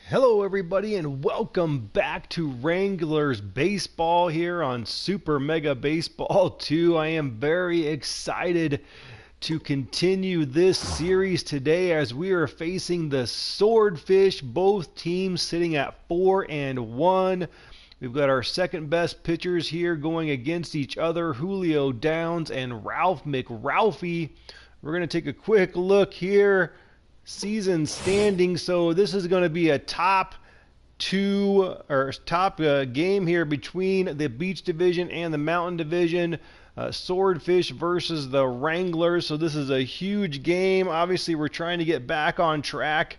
Hello everybody and welcome back to Wranglers Baseball here on Super Mega Baseball 2. I am very excited to continue this series today as we are facing the Swordfish, both teams sitting at 4-1. We've got our second best pitchers here going against each other, Julio Downs and Ralph McRalphie. We're going to take a quick look here. Season standing, so this is going to be a top game here between the Beach Division and the Mountain Division. Swordfish versus the Wranglers, so this is a huge game. Obviously we're trying to get back on track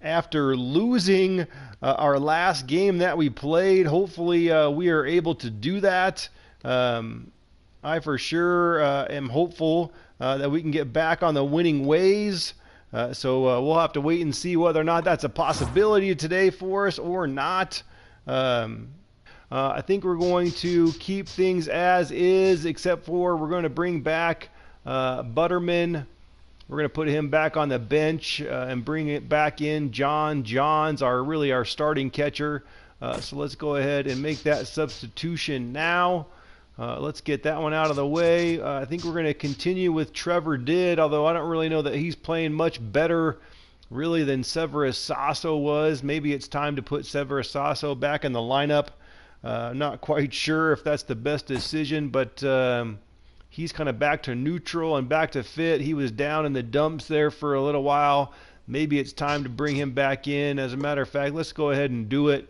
after losing our last game that we played. Hopefully we are able to do that. I for sure am hopeful that we can get back on the winning ways. So we'll have to wait and see whether or not that's a possibility today for us or not. I think we're going to keep things as is, except for we're going to bring back Butterman. We're going to put him back on the bench and bring it back in John's our starting catcher. So let's go ahead and make that substitution now. Let's get that one out of the way. I think we're going to continue with Trevor Didd, although I don't really know that he's playing much better really than Severus Sasso was. Maybe it's time to put Severus Sasso back in the lineup. I'm not quite sure if that's the best decision, but he's kind of back to neutral and back to fit. He was down in the dumps there for a little while. Maybe it's time to bring him back in. As a matter of fact, let's go ahead and do it.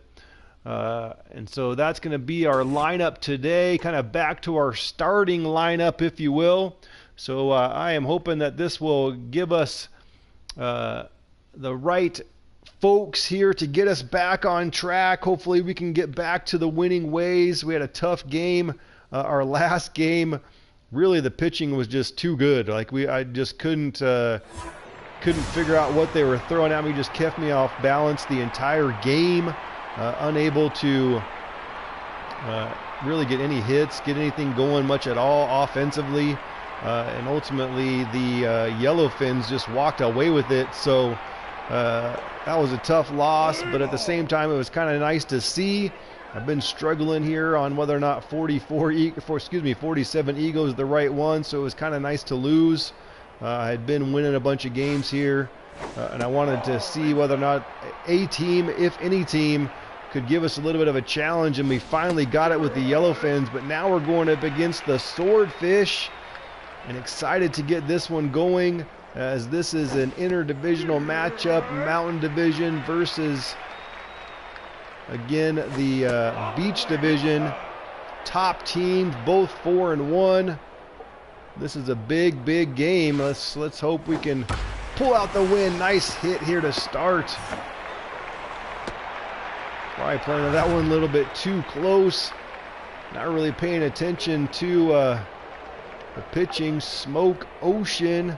And so that's going to be our lineup today, kind of back to our starting lineup, if you will. So I am hoping that this will give us the right folks here to get us back on track. Hopefully we can get back to the winning ways. We had a tough game. Our last game, really the pitching was just too good. I just couldn't figure out what they were throwing at me. Just kept me off balance the entire game. Unable to really get any hits, get anything going much at all offensively, and ultimately the Yellowfins just walked away with it. So that was a tough loss, but at the same time it was kind of nice to see. I've been struggling here on whether or not 47 Eagles is the right one, so it was kind of nice to lose. I had been winning a bunch of games here, and I wanted to see whether or not a team, if any team, could give us a little bit of a challenge, and we finally got it with the Yellowfins. But now we're going up against the Swordfish, and excited to get this one going, as this is an interdivisional matchup, Mountain Division versus, again, the Beach Division. Top teams, both 4-1. This is a big game. Let's hope we can pull out the win. Nice hit here to start. Probably playing that one a little bit too close. Not really paying attention to the pitching. Smoke Ocean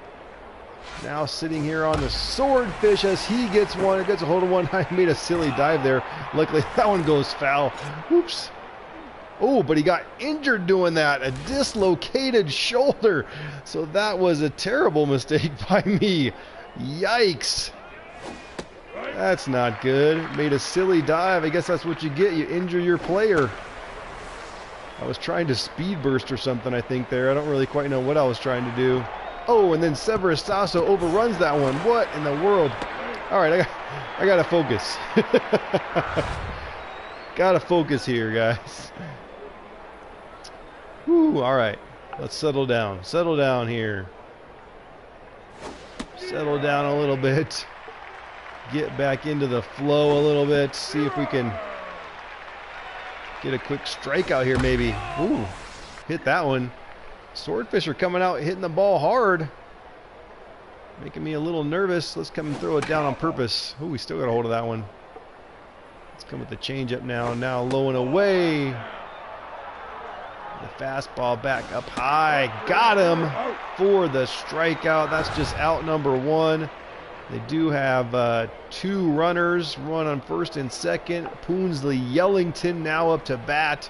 now sitting here on the Swordfish as he gets a hold of one. I made a silly dive there. Luckily that one goes foul. Oops. Oh, but he got injured doing that. A dislocated shoulder. So that was a terrible mistake by me. Yikes. That's not good. Made a silly dive. I guess that's what you get. You injure your player. I was trying to speed burst or something, I think, there. I don't really quite know what I was trying to do. Oh, and then Severus Sasso overruns that one. What in the world? All right, I got to focus. Got to focus here, guys. Whew, all right. Let's settle down. Settle down here. Settle down a little bit. Get back into the flow a little bit. See if we can get a quick strikeout here maybe. Ooh, hit that one. Swordfish are coming out hitting the ball hard. Making me a little nervous. Let's come and throw it down on purpose. Ooh, we still got a hold of that one. Let's come with the changeup now. Now low and away. The fastball back up high. Got him for the strikeout. That's just out number one. They do have two runners, one on first and second. Poonsley Yellington now up to bat.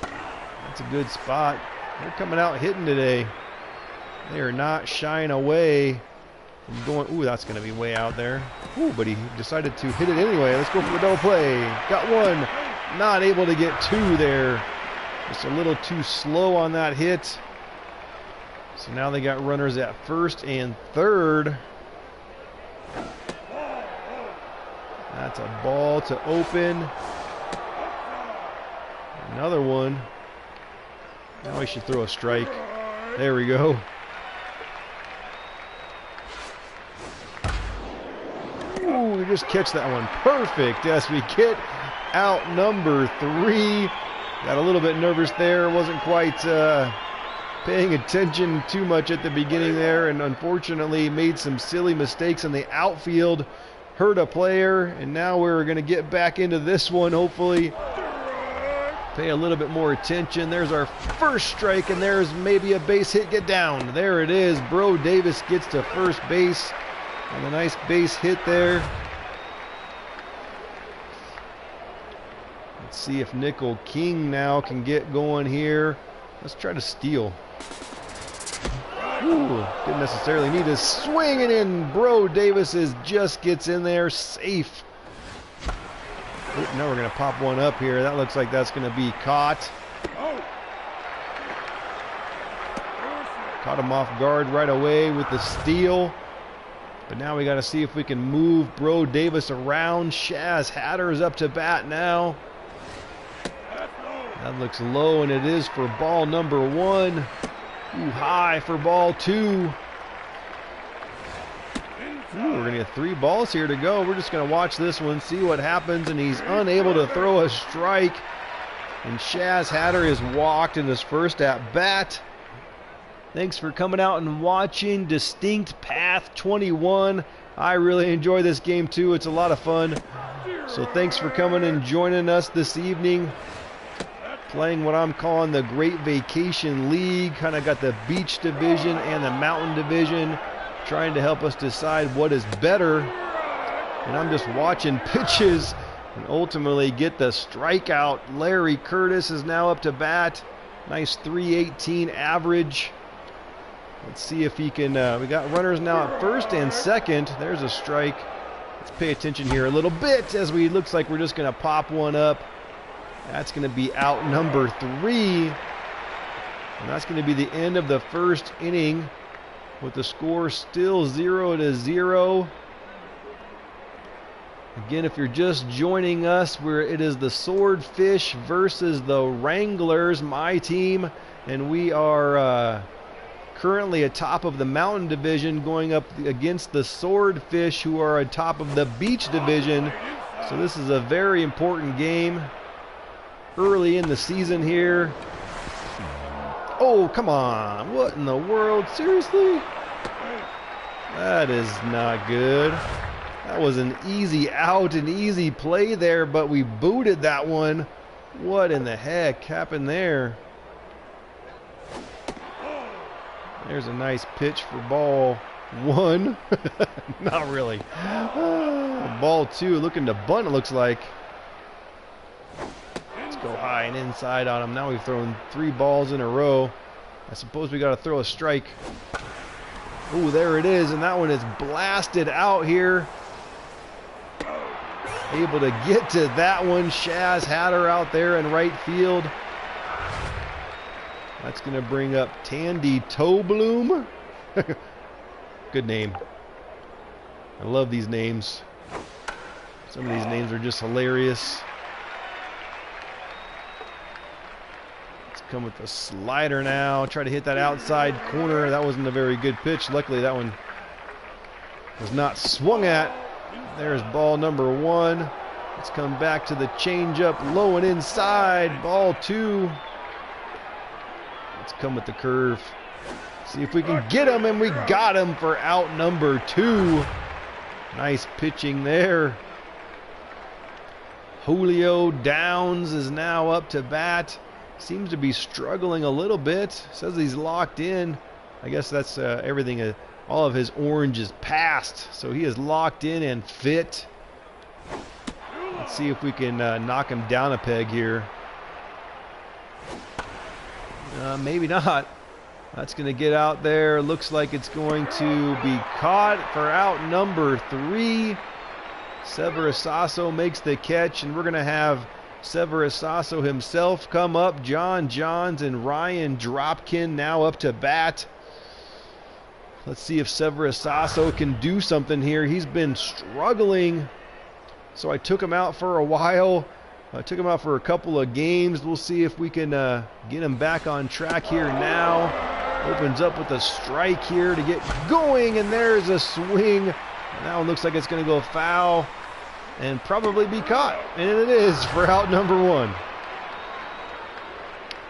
That's a good spot. They're coming out hitting today. They are not shying away And going, ooh, that's going to be way out there. Ooh, but he decided to hit it anyway. Let's go for the double play. Got one. Not able to get two there. Just a little too slow on that hit. So now they got runners at first and third. That's a ball to open. Another one. Now we should throw a strike. There we go. Ooh, we just catch that one. Perfect as we get out number 3. Got a little bit nervous there. Wasn't quite paying attention too much at the beginning there, and unfortunately made some silly mistakes in the outfield. Hurt a player, and now we're going to get back into this one, hopefully. Pay a little bit more attention. There's our first strike, and there's maybe a base hit. Get down. There it is. Bro Davis gets to first base. And a nice base hit there. Let's see if Nickel King now can get going here. Let's try to steal. Ooh, didn't necessarily need to swing it in. Bro Davis just gets in there safe. Ooh, now we're going to pop one up here. That looks like that's going to be caught. Caught him off guard right away with the steal. But now we got to see if we can move Bro Davis around. Shaz Hatter is up to bat now. That looks low, and it is for ball number 1. Ooh, high for ball 2. Ooh, we're going to get 3 balls here to go. We're just going to watch this one, see what happens, and he's unable to throw a strike. And Shaz Hatter is walked in his first at bat. Thanks for coming out and watching Distinct Path 21. I really enjoy this game too. It's a lot of fun. So thanks for coming and joining us this evening. Playing what I'm calling the Great Vacation League. Kind of got the beach division and the mountain division. Trying to help us decide what is better. And I'm just watching pitches and ultimately get the strikeout. Larry Curtis is now up to bat. Nice 318 average. Let's see if he can, we got runners now at first and second. There's a strike. Let's pay attention here a little bit as we, looks like we're just going to pop one up. That's going to be out number 3. And that's going to be the end of the first inning with the score still 0-0. Again, if you're just joining us, it is the Swordfish versus the Wranglers, my team. And we are currently atop of the Mountain Division going up against the Swordfish, who are atop of the Beach Division. So this is a very important game early in the season here. Oh, come on. What in the world? Seriously? That is not good. That was an easy out, an easy play there, but we booted that one. What in the heck happened there? There's a nice pitch for ball 1. Not really. Ball 2 looking to bunt, it looks like. Let's go high and inside on him. Now we've thrown 3 balls in a row. I suppose we got to throw a strike. Ooh, there it is, and that one is blasted out here. Able to get to that one. Shaz Hatter out there in right field. That's going to bring up Tandy Tobloom. Good name. I love these names. Some of these names are just hilarious. Let's come with the slider now. Try to hit that outside corner. That wasn't a very good pitch. Luckily, that one was not swung at. There's ball number 1. Let's come back to the changeup, low and inside. Ball 2. Let's come with the curve. See if we can get him, and we got him for out number 2. Nice pitching there. Julio Downs is now up to bat. Seems to be struggling a little bit. Says he's locked in. I guess that's everything. All of his orange is passed, so he is locked in and fit. Let's see if we can knock him down a peg here. Maybe not. That's going to get out there. Looks like it's going to be caught for out number 3. Severus makes the catch, and we're going to have Severus himself come up. John Johns and Ryan Dropkin now up to bat. Let's see if Severus can do something here. He's been struggling, so I took him out for a while. I took him out for a couple of games. We'll see if we can get him back on track here now. Opens up with a strike here to get going, and there's a swing. That one looks like it's going to go foul and probably be caught, and it is for out number 1.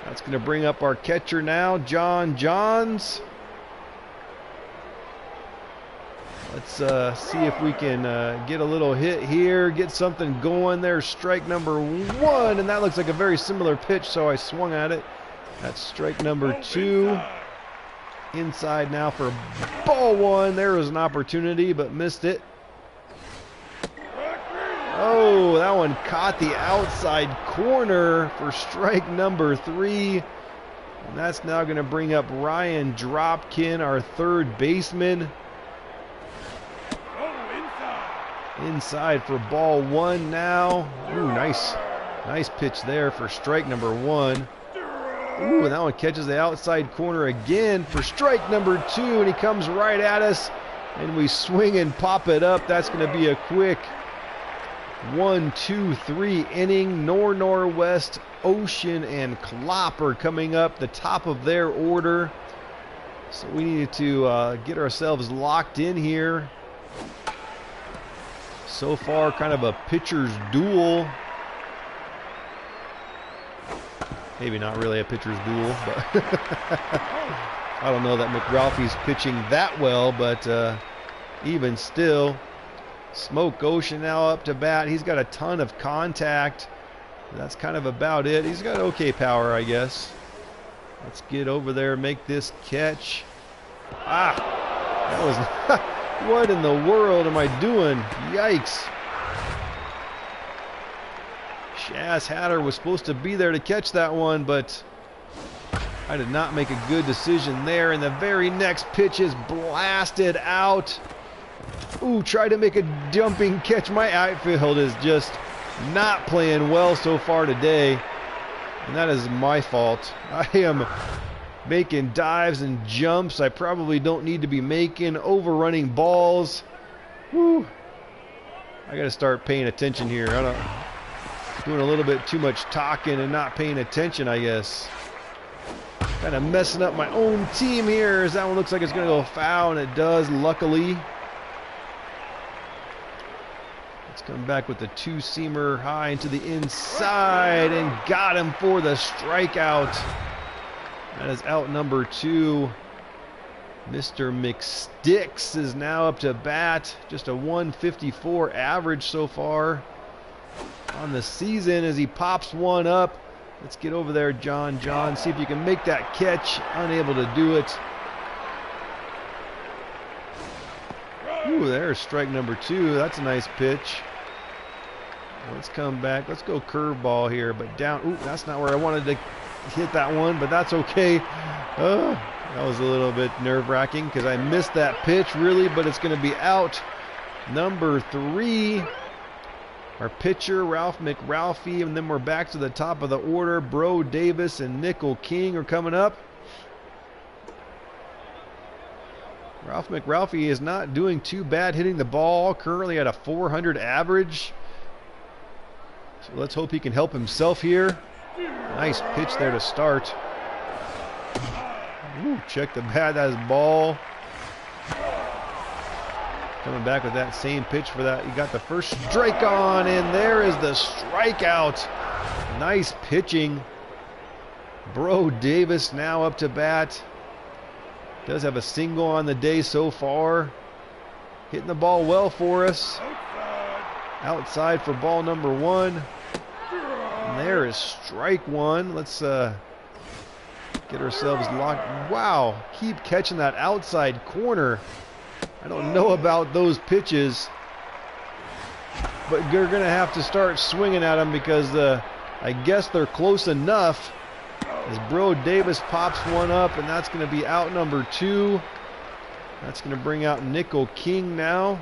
That's going to bring up our catcher now, John Johns. Let's see if we can get a little hit here, get something going there. Strike number 1, and that looks like a very similar pitch, so I swung at it. That's strike number 2. Inside now for ball 1. There was an opportunity, but missed it. Oh, that one caught the outside corner for strike number 3. And that's now going to bring up Ryan Dropkin, our third baseman. Inside for ball 1 now. Ooh, nice pitch there for strike number 1. Ooh, and that one catches the outside corner again for strike number 2, and he comes right at us, and we swing and pop it up. That's going to be a quick 1, 2, 3 inning. Northwest, Ocean, and Klopp are coming up, the top of their order. So we need to get ourselves locked in here. So far, kind of a pitcher's duel. Maybe not really a pitcher's duel, but I don't know that McRalphie's pitching that well, but even still, Smoke Ocean now up to bat. He's got a ton of contact. That's kind of about it. He's got okay power, I guess. Let's get over there and make this catch. That was what in the world am I doing? Yikes. Shaz Hatter was supposed to be there to catch that one, but I did not make a good decision there. And the very next pitch is blasted out. Ooh, tried to make a jumping catch. My outfield is just not playing well so far today, and that is my fault. I am making dives and jumps I probably don't need to be making, overrunning balls. Woo. I got to start paying attention here. Doing a little bit too much talking and not paying attention, I guess. Kind of messing up my own team here, as that one looks like it's going to go foul, and it does, luckily. Let's come back with the 2-seamer high into the inside, and got him for the strikeout. That is out number 2. Mr. McSticks is now up to bat. Just a 154 average so far on the season as he pops one up. Let's get over there, John John. See if you can make that catch. Unable to do it. Ooh, there's strike number 2. That's a nice pitch. Let's come back. Let's go curveball here, but down. Ooh, that's not where I wanted to hit that one, but that's okay. That was a little bit nerve-wracking because I missed that pitch, really, but it's going to be out. Number 3. Our pitcher, Ralph McRalphie, and then we're back to the top of the order. Bro Davis and Nickel King are coming up. Ralph McRalphie is not doing too bad hitting the ball, currently at a 400 average. So let's hope he can help himself here. Nice pitch there to start. Ooh, check the bat, that is ball. Coming back with that same pitch for that. You got the first strike on, and there is the strikeout. Nice pitching. Bro Davis now up to bat. Does have a single on the day so far. Hitting the ball well for us. Outside for ball number 1. And there is strike 1. Let's get ourselves locked. Wow, keep catching that outside corner. I don't know about those pitches, but you're going to have to start swinging at them because I guess they're close enough. As Bro Davis pops one up, and that's going to be out number 2. That's going to bring out Nickel King now.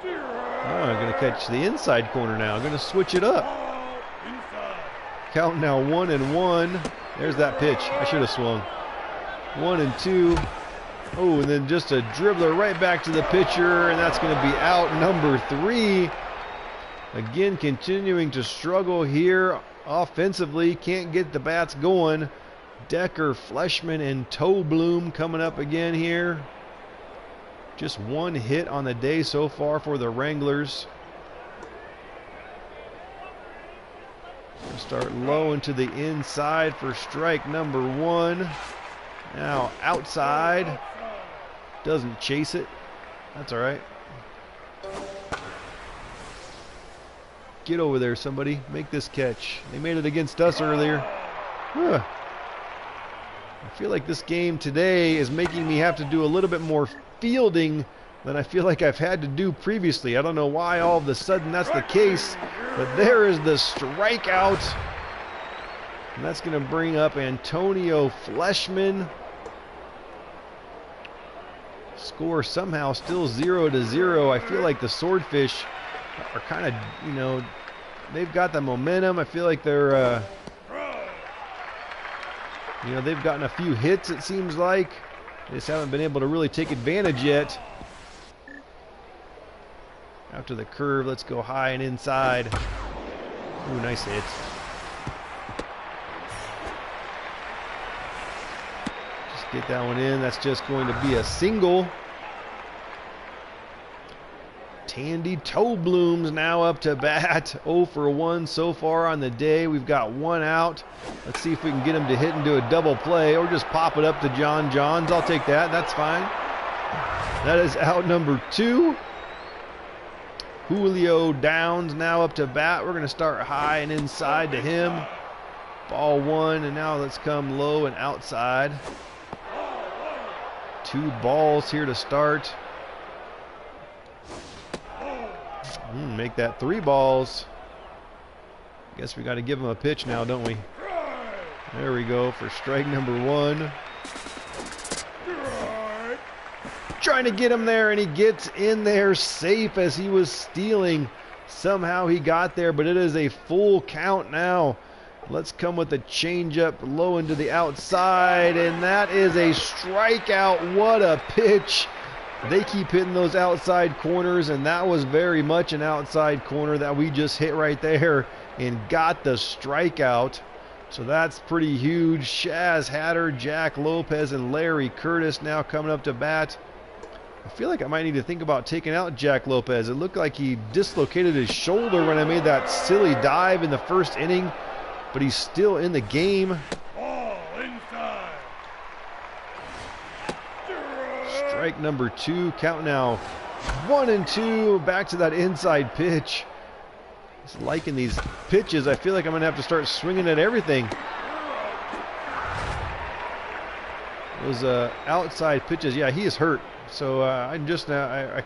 Oh, going to catch the inside corner now. Going to switch it up. Count now 1-1. There's that pitch. I should have swung. 1-2. Oh, and then just a dribbler right back to the pitcher, and that's going to be out number 3. Again, continuing to struggle here offensively. Can't get the bats going. Decker, Fleshman, and Tobloom coming up again here. Just 1 hit on the day so far for the Wranglers. We'll start low into the inside for strike number 1. Now outside. Doesn't chase it. That's all right. Get over there, somebody. Make this catch. They made it against us earlier. Huh. I feel like this game today is making me have to do a little bit more fielding than I feel like I've had to do previously. I don't know why all of a sudden that's the case, but there is the strikeout. And that's going to bring up Antonio Fleshman. Score somehow still 0-0. I feel like the Swordfish are kind of, you know, they've got the momentum. I feel like they're, you know, they've gotten a few hits, it seems like. They just haven't been able to really take advantage yet. After the curve, let's go high and inside. Ooh, nice hit. Just get that one in. That's just going to be a single. Tandy Tobloom's now up to bat. 0 for 1 so far on the day. We've got 1 out. Let's see if we can get him to hit into a double play or just pop it up to John Johns. I'll take that. That's fine. That is out number 2. Julio Downs now up to bat. We're going to start high and inside to him. Ball 1, and now let's come low and outside. 2 balls here to start. Make that 3 balls. Guess we got to give him a pitch now, don't we? There we go for strike number 1. Trying to get him there, and he gets in there safe as he was stealing. Somehow he got there, but it is a full count now. Let's come with a changeup low into the outside, and that is a strikeout. What a pitch. They keep hitting those outside corners, and that was very much an outside corner that we just hit right there and got the strikeout. So that's pretty huge. Shaz Hatter, Jack Lopez, and Larry Curtis now coming up to bat. I feel like I might need to think about taking out Jack Lopez. It looked like he dislocated his shoulder when I made that silly dive in the first inning, but he's still in the game. Strike number 2, count now 1-2, back to that inside pitch. Just liking these pitches. I feel like I'm going to have to start swinging at everything. Those outside pitches, yeah, he is hurt. So I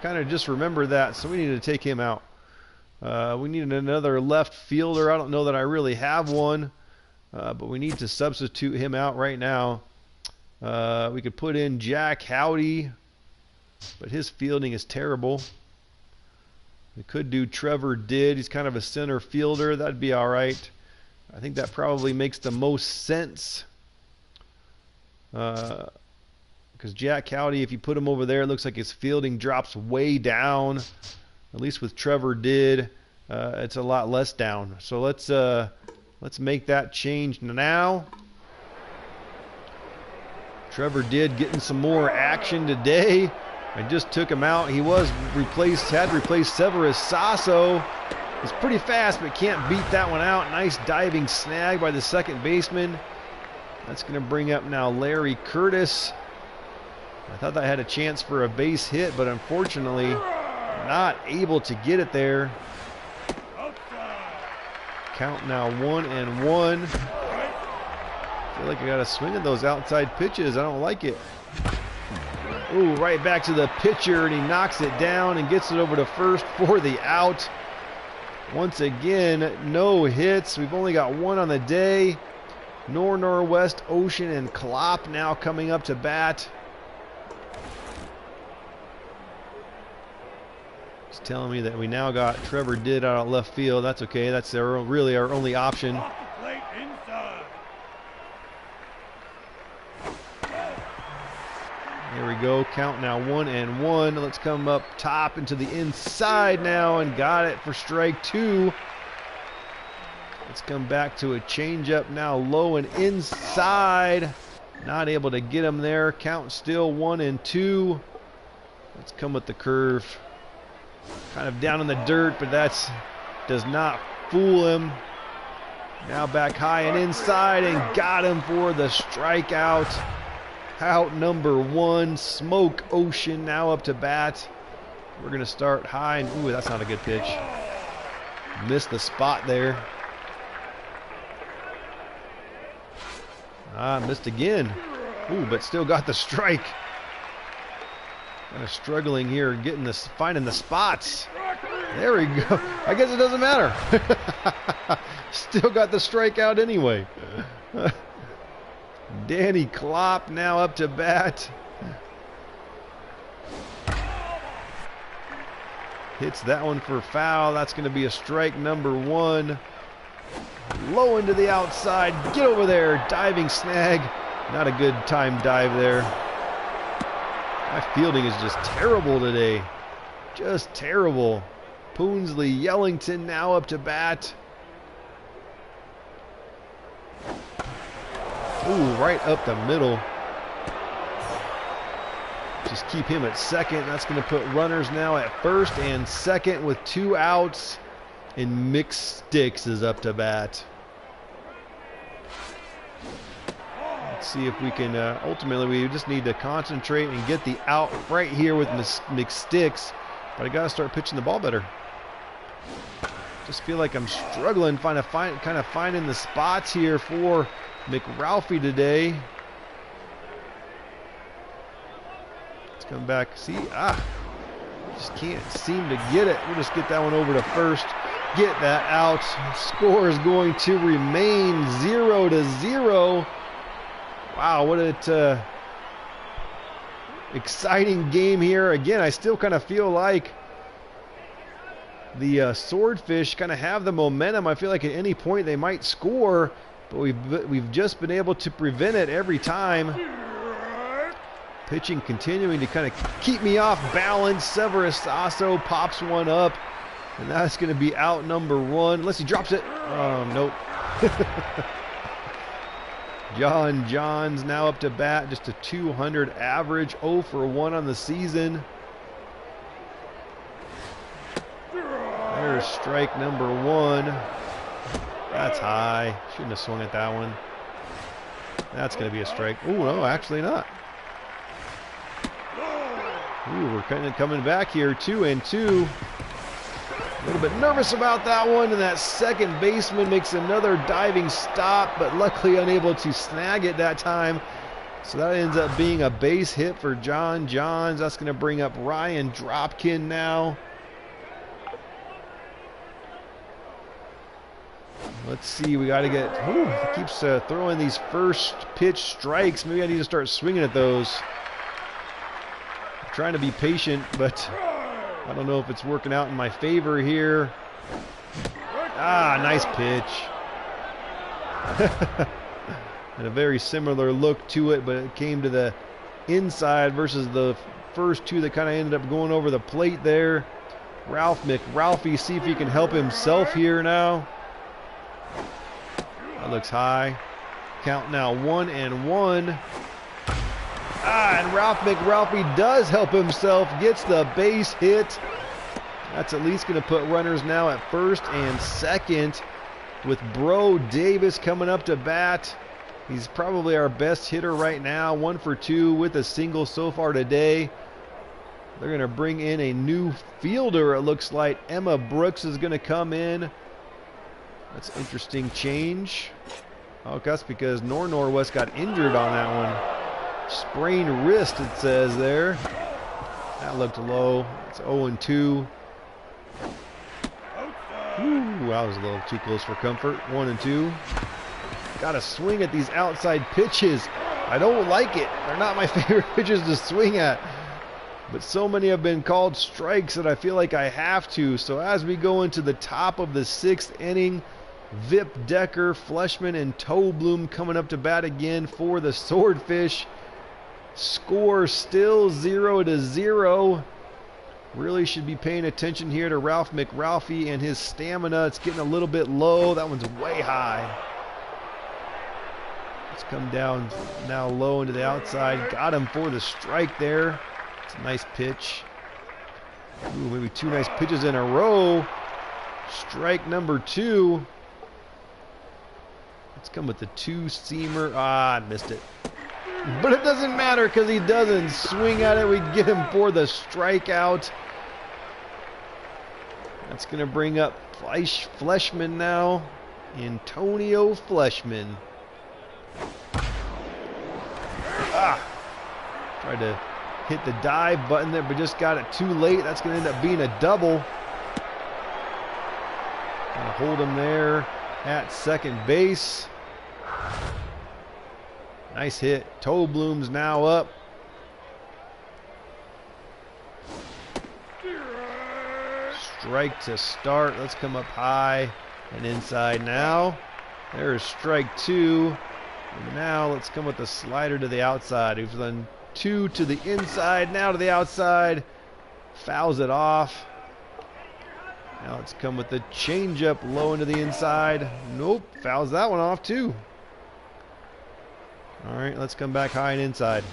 kind of just remember that, so we need to take him out. We need another left fielder. I don't know that I really have one, but we need to substitute him out right now. We could put in Jack Howdy, but his fielding is terrible. We could do Trevor Didd. He's kind of a center fielder. That'd be all right. I think that probably makes the most sense. Because Jack Howdy, if you put him over there, it looks like his fielding drops way down. At least with Trevor Didd, it's a lot less down. So let's make that change now. Trevor Didd getting some more action today. I just took him out. He was replaced, had to replace Severus Sasso. He's pretty fast, but can't beat that one out. Nice diving snag by the second baseman. That's going to bring up now Larry Curtis. I thought that had a chance for a base hit, but unfortunately not able to get it there. Count now 1-1. I feel like I got to swing at those outside pitches. I don't like it. Ooh, right back to the pitcher, and he knocks it down and gets it over to first for the out. Once again, no hits. We've only got one on the day. Northwest Ocean and Klopp now coming up to bat. It's telling me that we now got Trevor Didd out of left field. That's okay. That's really our only option. There we go. Count now 1-1. Let's come up top into the inside now and got it for strike 2. Let's come back to a changeup now low and inside. Not able to get him there. Count still 1-2. Let's come with the curve. Kind of down in the dirt, but that does not fool him. Now back high and inside and got him for the strikeout. Out number 1, Smoke Ocean now up to bat. We're going to start high, and ooh, that's not a good pitch. Missed the spot there. Missed again. Ooh, but still got the strike. Kind of struggling here, getting this, finding the spots. There we go. I guess it doesn't matter. Still got the strikeout anyway. Danny Klopp now up to bat. Hits that one for foul. That's going to be a strike number 1. Low into the outside. Get over there. Diving snag. Not a good time dive there. My fielding is just terrible today. Just terrible. Poonsley Yellington now up to bat. Ooh, right up the middle. Just keep him at second. That's going to put runners now at first and second with 2 outs. And Mick Sticks is up to bat. Let's see if we can, ultimately we just need to concentrate and get the out right here with Mick Sticks. But I got to start pitching the ball better. Just feel like I'm struggling kind of finding the spots here for McRalphie today. Let's come back. See, just can't seem to get it. We'll just get that one over to first. Get that out. Score is going to remain 0-0. Wow, what an exciting game here. Again, I still kind of feel like the Swordfish kind of have the momentum. I feel like at any point they might score, but we've just been able to prevent it every time. Pitching continuing to kind of keep me off balance. Severus Sasso pops one up, and that's going to be out number 1. Unless he drops it. Oh, nope. John Johns now up to bat. Just a 200 average. 0 for 1 on the season. There's strike number 1. That's high. Shouldn't have swung at that one. That's going to be a strike. Oh, no, actually not. Ooh, we're kind of coming back here, 2-2. A little bit nervous about that one, and that second baseman makes another diving stop, but luckily unable to snag it that time. So that ends up being a base hit for John Johns. That's going to bring up Ryan Dropkin now. Let's see, we got to get, he keeps throwing these first pitch strikes. Maybe I need to start swinging at those. I'm trying to be patient, but I don't know if it's working out in my favor here. Nice pitch. And a very similar look to it, but it came to the inside versus the first 2 that kind of ended up going over the plate there. Ralph McRalphie, see if he can help himself here now. That looks high. Count now 1-1. And Ralph McRalphie does help himself, gets the base hit. That's at least going to put runners now at first and second with Bro Davis coming up to bat. He's probably our best hitter right now, 1 for 2 with a single so far today. They're going to bring in a new fielder, it looks like. Emma Brooks is going to come in. That's an interesting change. Oh, that's because Northwest got injured on that one. Sprained wrist, it says there. That looked low. It's 0-2. Ooh, that was a little too close for comfort. 1 and 2. Got to swing at these outside pitches. I don't like it. They're not my favorite pitches to swing at. But so many have been called strikes that I feel like I have to. So as we go into the top of the 6th inning, Vip, Decker, Fleshman, and Tobloom coming up to bat again for the Swordfish. Score still 0-0. Really should be paying attention here to Ralph McRalphie and his stamina. It's getting a little bit low. That one's way high. Let's come down now low into the outside. Got him for the strike there. It's a nice pitch. Ooh, maybe 2 nice pitches in a row. Strike number 2. Let's come with the 2-seamer. Ah, I missed it. But it doesn't matter because he doesn't swing at it. We get him for the strikeout. That's going to bring up Fleshman now. Antonio Fleshman. Ah! Tried to hit the dive button there, but just got it too late. That's going to end up being a double. Gonna hold him there at second base. Nice hit. Tobloom's now up. Strike to start. Let's come up high and inside now. There's strike 2. And now let's come with the slider to the outside. We've done 2 to the inside, now to the outside. Fouls it off. Now let's come with the changeup low into the inside. Nope, fouls that one off too. All right, let's come back high and inside.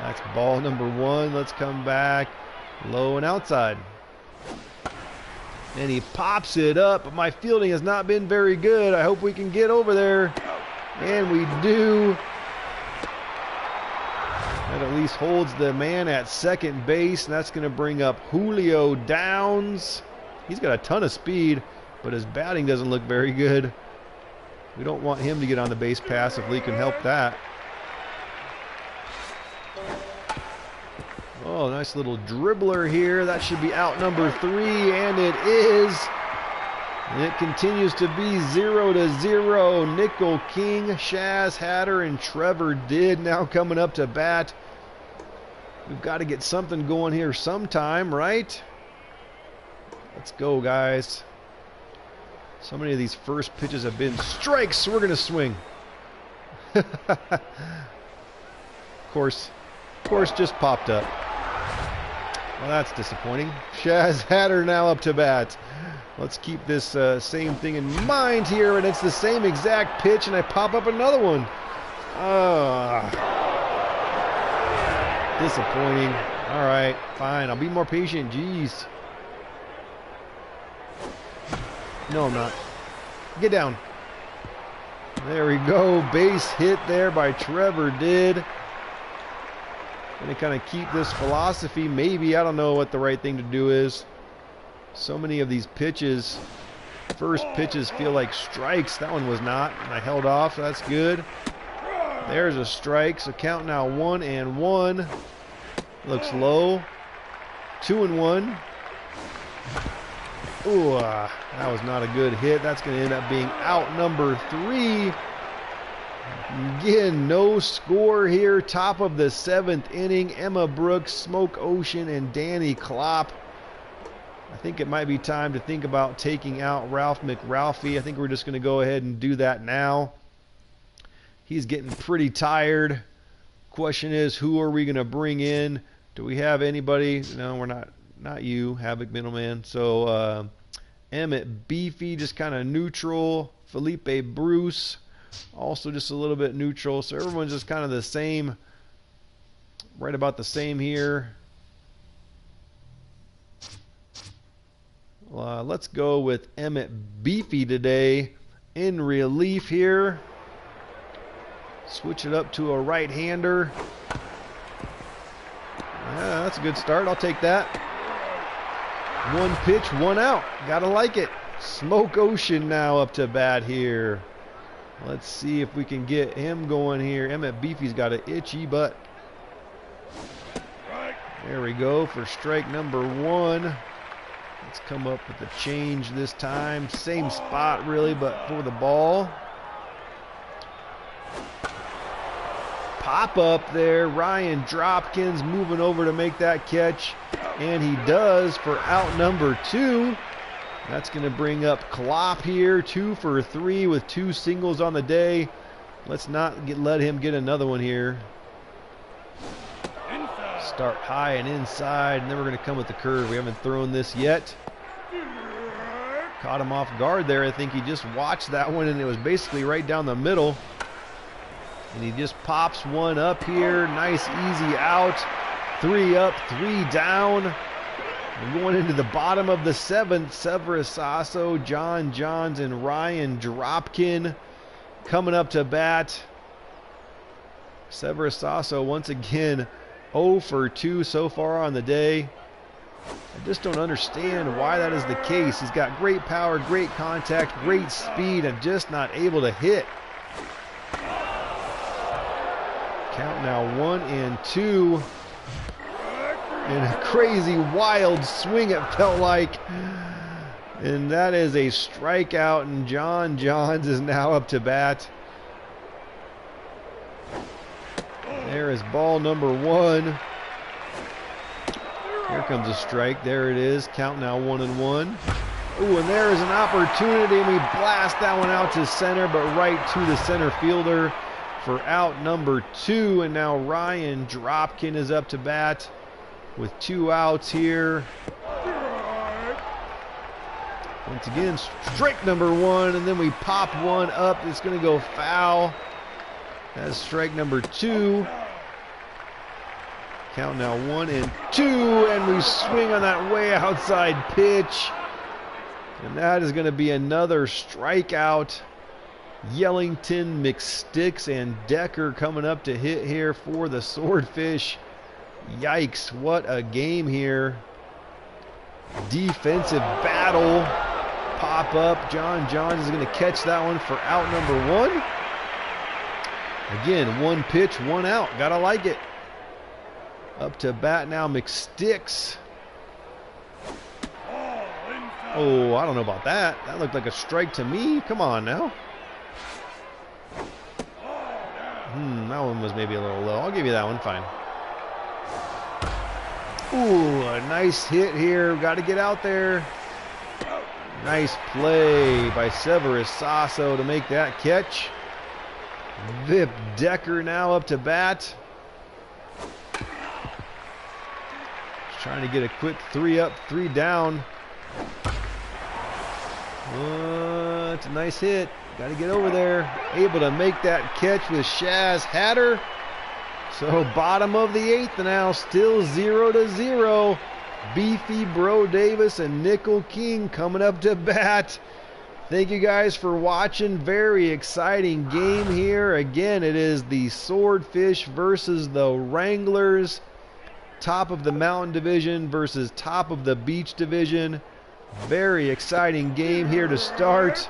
That's ball number 1. Let's come back low and outside. And he pops it up, but my fielding has not been very good. I hope we can get over there. And we do. That at least holds the man at second base. And that's going to bring up Julio Downs. He's got a ton of speed, but his batting doesn't look very good. We don't want him to get on the base pass if Lee can help that. Oh, nice little dribbler here. That should be out number 3, and it is. And it continues to be 0-0. Nickel King, Shaz Hatter, and Trevor Did now coming up to bat. We've got to get something going here sometime, right? Let's go, guys. So many of these first pitches have been strikes. We're going to swing. Of course, just popped up. Well, that's disappointing. Shaz Hatter now up to bat. Let's keep this same thing in mind here, and it's the same exact pitch, and I pop up another one. Disappointing. All right, fine. I'll be more patient. Jeez. No, I'm not. Get down. There we go. Base hit there by Trevor Did. Going to kind of keep this philosophy. Maybe. I don't know what the right thing to do is. So many of these pitches, first pitches feel like strikes. That one was not. And I held off. So that's good. There's a strike. So count now 1-1. Looks low. 2-1. Ooh, that was not a good hit. That's going to end up being out number 3. Again, no score here. Top of the 7th inning. Emma Brooks, Smoke Ocean, and Danny Klopp. I think it might be time to think about taking out Ralph McRalphie. I think we're just going to go ahead and do that now. He's getting pretty tired. Question is, who are we going to bring in? Do we have anybody? No, we're not. Not you, Havoc Middleman. So Emmett Beefy, just kind of neutral. Felipe Bruce, also just a little bit neutral. So everyone's just kind of the same, right about the same here. Let's go with Emmett Beefy today in relief here. Switch it up to a right-hander. Yeah, that's a good start. I'll take that. 1 pitch, 1 out. Gotta like it. Smoke Ocean now up to bat here. Let's see if we can get him going here. Emmett Beefy's got an itchy butt. There we go for strike number 1. Let's come up with a change this time. Same spot really, but for the ball. Pop up there. Ryan Dropkins moving over to make that catch. And he does for out number 2. That's going to bring up Klopp here. 2 for 3 with 2 singles on the day. Let's not let him get another one here. Start high and inside, and then we're going to come with the curve. We haven't thrown this yet. Caught him off guard there. I think he just watched that one, and it was basically right down the middle. And he just pops one up here. Nice, easy out. 3 up, 3 down. We're going into the bottom of the 7th. Seafarers Sasso, John Johns, and Ryan Dropkin coming up to bat. Seafarers Sasso once again 0 for 2 so far on the day. I just don't understand why that is the case. He's got great power, great contact, great speed, and just not able to hit. Count now 1 and 2. And a crazy wild swing it felt like. And that is a strikeout, and John Johns is now up to bat. There is ball number 1. Here comes a strike. There it is. Count now 1 and 1. Ooh, and there is an opportunity, and we blast that one out to center, but right to the center fielder for out number 2. And now Ryan Dropkin is up to bat with 2 outs here. Once again, strike number 1, and then we pop one up. It's going to go foul. That's strike number 2. Count now 1 and 2, and we swing on that way outside pitch. And that is going to be another strikeout. Yellington, McSticks, and Decker coming up to hit here for the Swordfish. Yikes, what a game here. Defensive battle. Pop up. John Johns is going to catch that one for out number 1. Again, 1 pitch, 1 out. Gotta like it. Up to bat now, McSticks. Oh, I don't know about that. That looked like a strike to me. Come on now. That one was maybe a little low. I'll give you that one, fine. Ooh, a nice hit here. Got to get out there. Nice play by Seafarers Sasso to make that catch. Vip Decker now up to bat. Just trying to get a quick 3 up, 3 down. It's a nice hit. Got to get over there. Able to make that catch with Shaz Hatter. So bottom of the 8th now, still 0-0. Beefy Bro Davis and Nickel King coming up to bat. Thank you guys for watching. Very exciting game here. Again, it is the Swordfish versus the Wranglers. Top of the Mountain Division versus top of the Beach Division. Very exciting game here to start.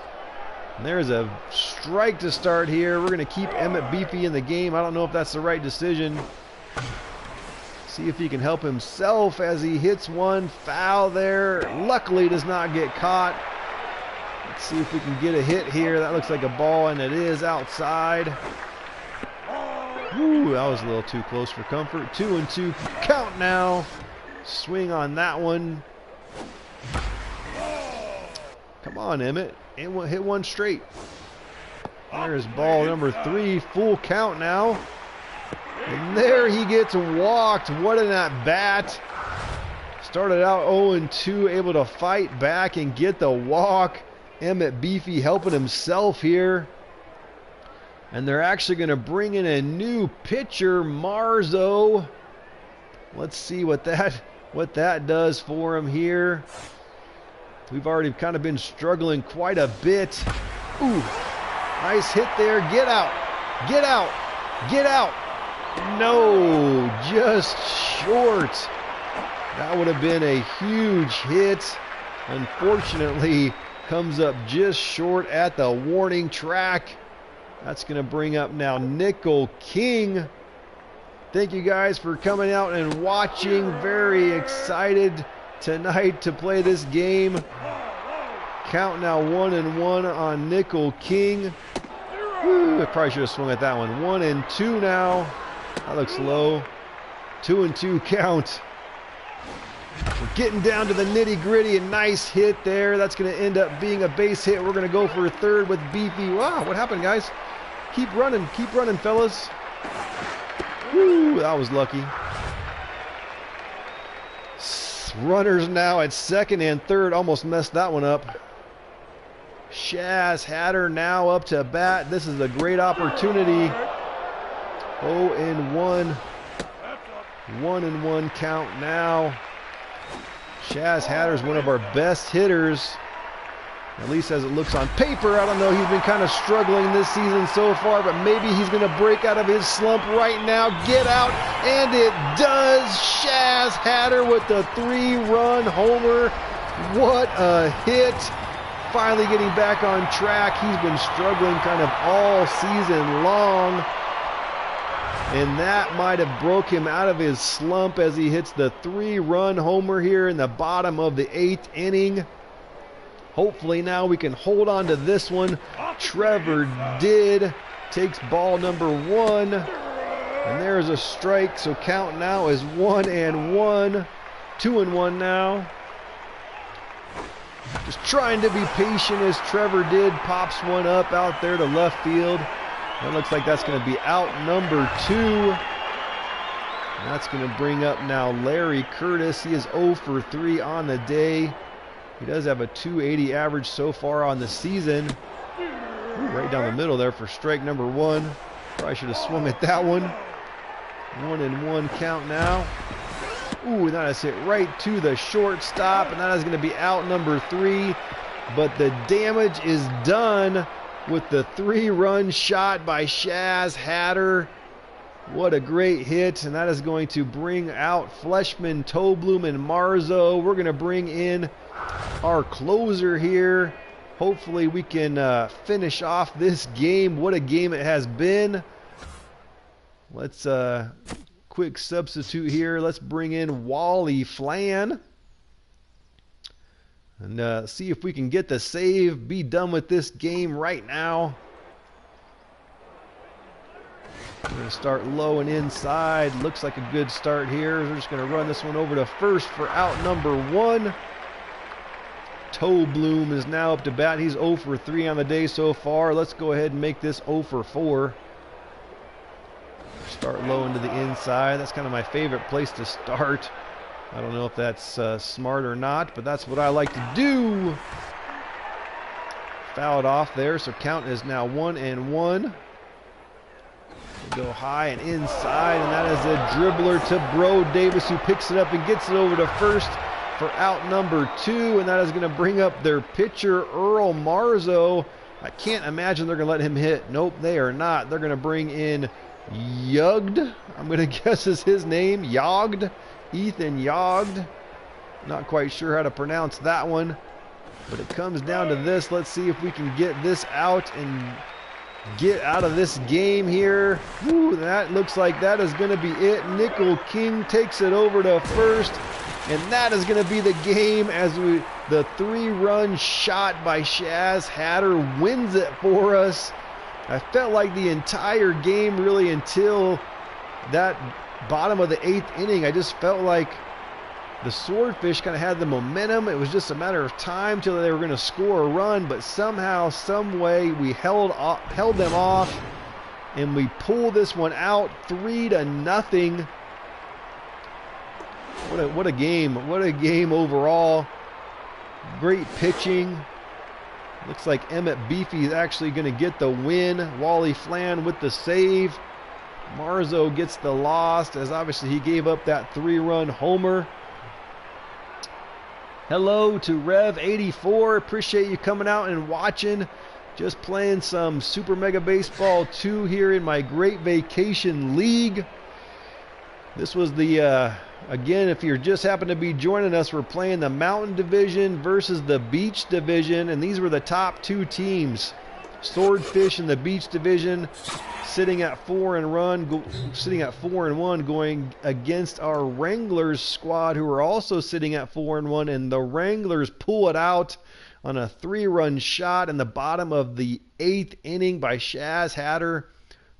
And there's a strike to start here. We're going to keep Emmett Beefy in the game. I don't know if that's the right decision. See if he can help himself as he hits one foul there. Luckily does not get caught. Let's see if we can get a hit here. That looks like a ball, and it is outside. Woo, that was a little too close for comfort. 2 and 2 count now. Swing on that one. Come on, Emmett. And hit one straight. There's ball number 3. Full count now. And there he gets walked. What an at-bat. Started out 0-2, able to fight back and get the walk. Emmett Beefy helping himself here. And they're actually going to bring in a new pitcher, Marzo. Let's see what that does for him here. We've already kind of been struggling quite a bit. Ooh, nice hit there. Get out. Get out. Get out. No, just short. That would have been a huge hit. Unfortunately, comes up just short at the warning track. That's going to bring up now Nickel King. Thank you guys for coming out and watching. Very excited tonight to play this game. Count now 1-1 on Nickel King. Woo, I probably should have swung at that one. 1-2 now. That looks low. 2-2 count. We're getting down to the nitty-gritty. A nice hit there. That's going to end up being a base hit. We're going to go for a third with Beefy. Wow, what happened, guys? Keep running, fellas. Woo, that was lucky. Runners now at second and third. Almost messed that one up. Shaz Hatter now up to bat. This is a great opportunity. 0-1. 1-1 count now. Shaz Hatter's one of our best hitters, at least as it looks on paper. I don't know, he's been kind of struggling this season so far, but maybe he's going to break out of his slump right now. Get out, and it does. Shaz Hatter with the 3-run homer. What a hit. Finally getting back on track. He's been struggling kind of all season long, and that might have broke him out of his slump as he hits the 3-run homer here in the bottom of the 8th inning. Hopefully now we can hold on to this one. Trevor did. Takes ball number 1. And there's a strike, so count now is 1-1. 2-1 now. Just trying to be patient as Trevor did. Pops one up out there to left field. That looks like that's going to be out number 2. And that's going to bring up now Larry Curtis. He is 0 for 3 on the day. He does have a 280 average so far on the season. Ooh, right down the middle there for strike number 1. Probably should have swung at that one. 1-1 count now. Ooh, that is hit right to the shortstop, and that is going to be out number 3. But the damage is done with the 3-run shot by Shaz Hatter. What a great hit, and that is going to bring out Fleshman, Tobloom, and Marzo. We're going to bring in our closer here. Hopefully we can finish off this game. What a game it has been. Let's quick substitute here. Let's bring in Wally Flan and see if we can get the save, be done with this game right now. We're going to start low and inside. Looks like a good start here. We're just going to run this one over to first for out number 1. Tobloom is now up to bat. He's 0 for 3 on the day so far. Let's go ahead and make this 0 for 4. Start low into the inside. That's kind of my favorite place to start. I don't know if that's smart or not, but that's what I like to do. Fouled off there, so count is now 1-1. We'll go high and inside, and that is a dribbler to Bro Davis, who picks it up and gets it over to first for out number 2, and that is going to bring up their pitcher, Earl Marzo. I can't imagine they're going to let him hit. Nope, they are not. They're going to bring in Yugd, I'm going to guess is his name. Yogd. Ethan Yogd. Not quite sure how to pronounce that one, but it comes down to this. Let's see if we can get this out and get out of this game here. Woo, that looks like that is going to be it. Nickel King takes it over to first, and that is going to be the game as the 3-run shot by Shaz Hatter wins it for us. I felt like the entire game, really, until that bottom of the 8th inning, I just felt like the Swordfish kind of had the momentum. It was just a matter of time till they were going to score a run, but somehow, some way, we held them off, and we pulled this one out 3-0. What a game! What a game overall. Great pitching. Looks like Emmett Beefy is actually going to get the win. Wally Flan with the save. Marzo gets the loss, as obviously he gave up that 3-run homer. Hello to Rev84. Appreciate you coming out and watching. Just playing some Super Mega Baseball 2 here in my Great Vacation League. This was the, again, if you just happen to be joining us, we're playing the Mountain Division versus the Beach Division, and these were the top 2 teams. Swordfish in the beach division sitting at 4-1, going against our Wranglers squad, who are also sitting at 4-1, and the Wranglers pull it out on a 3-run shot in the bottom of the 8th inning by Shaz Hatter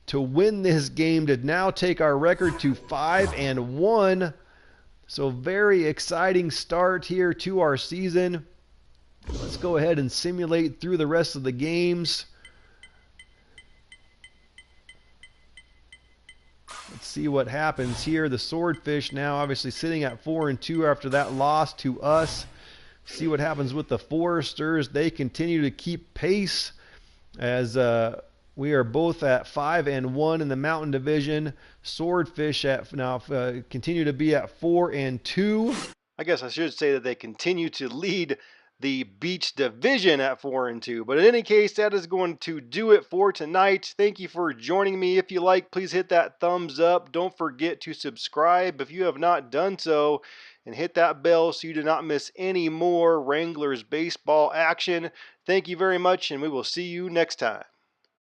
to win this game, to now take our record to 5-1. So very exciting start here to our season. Let's go ahead and simulate through the rest of the games. Let's see what happens here. The Swordfish now obviously sitting at 4-2 after that loss to us. See what happens with the Foresters. They continue to keep pace as we are both at 5-1 in the Mountain Division. Swordfish at now continue to be at 4-2. I guess I should say that they continue to lead the Beach Division at 4-2. But in any case, that is going to do it for tonight. Thank you for joining me. If you like, please hit that thumbs up. Don't forget to subscribe if you have not done so, and hit that bell so you do not miss any more Wranglers baseball action. Thank you very much, and we will see you next time.